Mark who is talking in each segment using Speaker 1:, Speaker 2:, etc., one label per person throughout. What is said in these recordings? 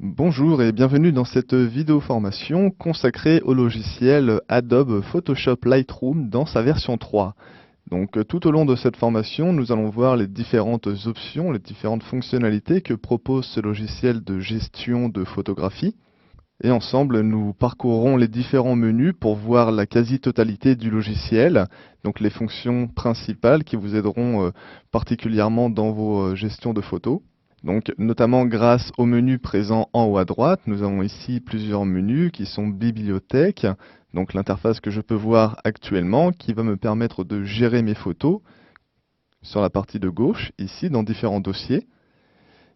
Speaker 1: Bonjour et bienvenue dans cette vidéo formation consacrée au logiciel Adobe Photoshop Lightroom dans sa version 3. Donc tout au long de cette formation, nous allons voir les différentes options, les différentes fonctionnalités que propose ce logiciel de gestion de photographie. Et ensemble, nous parcourrons les différents menus pour voir la quasi-totalité du logiciel, donc les fonctions principales qui vous aideront particulièrement dans vos gestions de photos. Donc, notamment grâce au menu présent en haut à droite, nous avons ici plusieurs menus qui sont bibliothèque, donc l'interface que je peux voir actuellement, qui va me permettre de gérer mes photos sur la partie de gauche, ici, dans différents dossiers.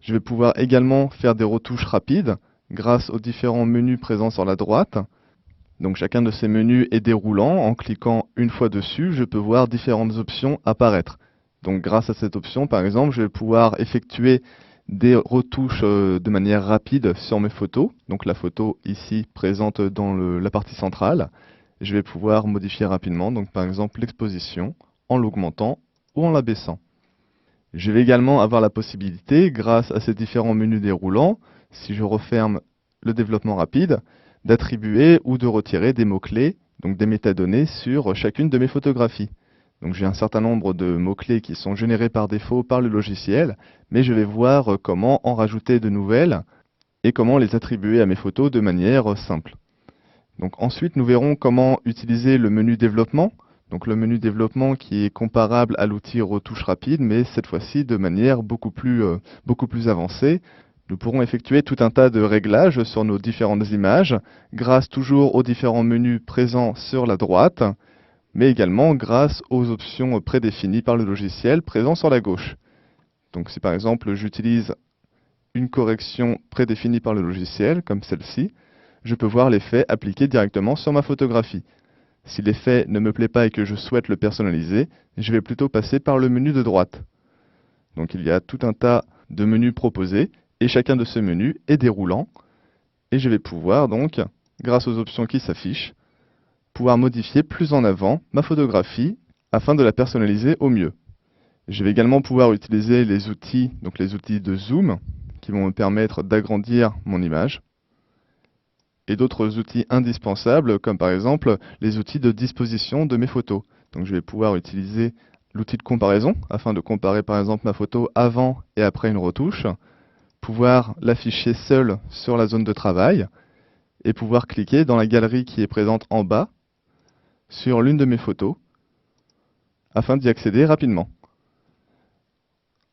Speaker 1: Je vais pouvoir également faire des retouches rapides grâce aux différents menus présents sur la droite. Donc chacun de ces menus est déroulant. En cliquant une fois dessus, je peux voir différentes options apparaître. Donc grâce à cette option, par exemple, je vais pouvoir effectuer des retouches de manière rapide sur mes photos. Donc la photo ici présente dans la partie centrale. Je vais pouvoir modifier rapidement, donc par exemple l'exposition, en l'augmentant ou en l'abaissant. Je vais également avoir la possibilité, grâce à ces différents menus déroulants, si je referme le développement rapide, d'attribuer ou de retirer des mots-clés, donc des métadonnées sur chacune de mes photographies. Donc j'ai un certain nombre de mots-clés qui sont générés par défaut par le logiciel, mais je vais voir comment en rajouter de nouvelles et comment les attribuer à mes photos de manière simple. Donc ensuite, nous verrons comment utiliser le menu développement. Donc le menu développement qui est comparable à l'outil retouche rapide, mais cette fois-ci de manière beaucoup plus avancée. Nous pourrons effectuer tout un tas de réglages sur nos différentes images, grâce toujours aux différents menus présents sur la droite, mais également grâce aux options prédéfinies par le logiciel présents sur la gauche. Donc si par exemple j'utilise une correction prédéfinie par le logiciel, comme celle-ci, je peux voir l'effet appliqué directement sur ma photographie. Si l'effet ne me plaît pas et que je souhaite le personnaliser, je vais plutôt passer par le menu de droite. Donc il y a tout un tas de menus proposés, et chacun de ces menus est déroulant. Et je vais pouvoir donc, grâce aux options qui s'affichent, pouvoir modifier plus en avant ma photographie afin de la personnaliser au mieux. Je vais également pouvoir utiliser les outils, donc les outils de zoom, qui vont me permettre d'agrandir mon image, et d'autres outils indispensables, comme par exemple les outils de disposition de mes photos. Donc je vais pouvoir utiliser l'outil de comparaison, afin de comparer par exemple ma photo avant et après une retouche, pouvoir l'afficher seul sur la zone de travail, et pouvoir cliquer dans la galerie qui est présente en bas, sur l'une de mes photos, afin d'y accéder rapidement.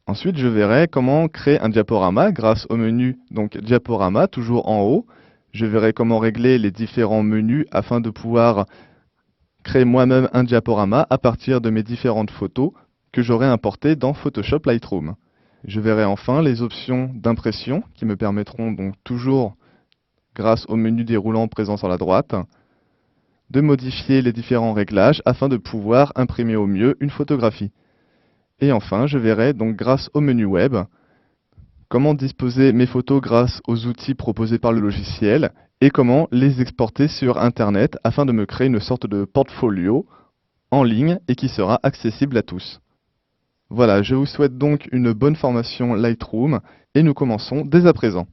Speaker 1: Ensuite, je verrai comment créer un diaporama grâce au menu donc diaporama, toujours en haut. Je verrai comment régler les différents menus afin de pouvoir créer moi-même un diaporama à partir de mes différentes photos que j'aurai importées dans Photoshop Lightroom. Je verrai enfin les options d'impression qui me permettront donc toujours, grâce au menu déroulant présent sur la droite, de modifier les différents réglages afin de pouvoir imprimer au mieux une photographie. Et enfin, je verrai donc grâce au menu web comment disposer mes photos grâce aux outils proposés par le logiciel et comment les exporter sur Internet afin de me créer une sorte de portfolio en ligne et qui sera accessible à tous. Voilà, je vous souhaite donc une bonne formation Lightroom et nous commençons dès à présent.